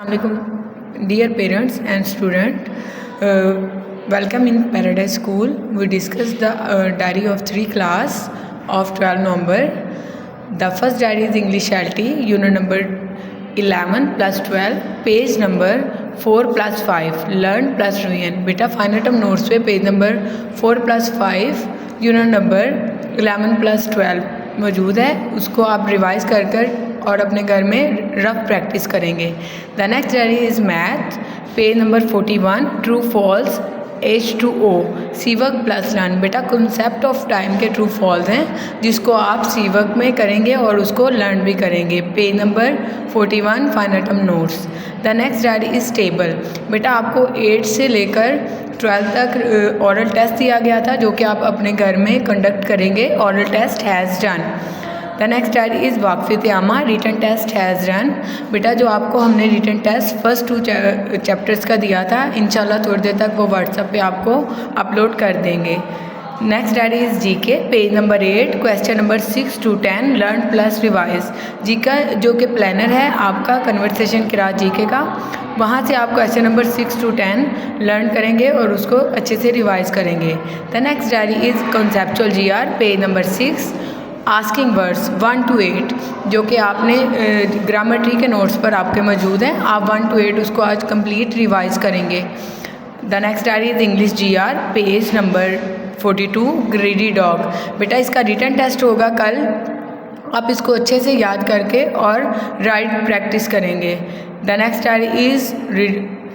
Assalamualaikum, dear parents and student. Welcome in Paradise School. We discuss the diary of 3 class of 12 November. The first diary is English LT, unit number 11 plus 12, page number 4 plus 5, learn plus revision. बेटा final term notes पे page number 4 plus 5, unit number 11 plus 12 मौजूद है, उसको आप revise कर और अपने घर में रफ प्रैक्टिस करेंगे। The next diary is math, page number 41, true false H2O see work plus learn. बेटा कॉन्सेप्ट ऑफ टाइम के ट्रू फॉल्स हैं जिसको आप सी वर्क में करेंगे और उसको लर्न भी करेंगे। Page number 41 final term notes. The next diary is table. बेटा आपको 8 से लेकर 12 तक ऑरल टेस्ट दिया गया था जो कि आप अपने घर में कंडक्ट करेंगे। Oral test has done. The next diary is वाकफित यामा, रिटन टेस्ट हैज़ रन। बेटा जो आपको हमने रिटन टेस्ट फर्स्ट 2 चैप्टर्स का दिया था, इंशाल्लाह थोड़ी देर तक वो व्हाट्सएप पे आपको अपलोड कर देंगे। Next diary is GK, page number 8, question number 6 to 10, learn plus revise. Zika जो कि प्लानर है आपका कन्वर्सेशन किरात जीके का, वहाँ से आप क्वेश्चन नंबर 6 to 10 लर्न करेंगे और उसको अच्छे से रिवाइज करेंगे। The next diary is conceptual GR, page number 6, asking words 1 to 8 जो कि आपने ग्रामर ट्री के नोट्स पर आपके मौजूद हैं। आप 1 to 8 उसको आज कंप्लीट रिवाइज करेंगे। The next diary is English GR, page number 42, greedy dog. बेटा इसका रिटन टेस्ट होगा कल, आप इसको अच्छे से याद करके और राइट प्रैक्टिस करेंगे। The next diary is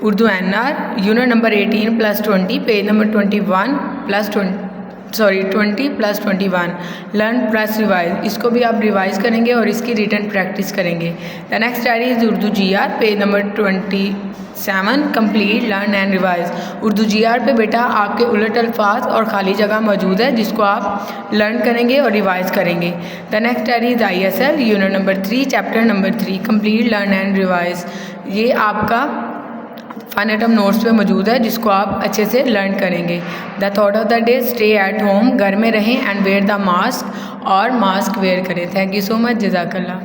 Urdu NR, unit number 18 plus 20, page number 21 plus 20 plus 21, learn plus revise. इसको भी आप रिवाइज करेंगे और इसकी रिटन प्रैक्टिस करेंगे। The next diary is Urdu GR, page number 27, complete learn and revise. Urdu GR पे बेटा आपके उलट अल्फाज और खाली जगह मौजूद है जिसको आप लर्न करेंगे और रिवाइज करेंगे। The next diary is ISL, unit number 3, chapter number 3, complete learn and revise. ये आपका फाइनल टर्म नोट्स पे मौजूद है जिसको आप अच्छे से लर्न करेंगे। The thought of the day, stay at home, घर में रहें एंड वेयर द मास्क, और मास्क वेयर करें। थैंक यू सो मच, जज़ाकल्लाह।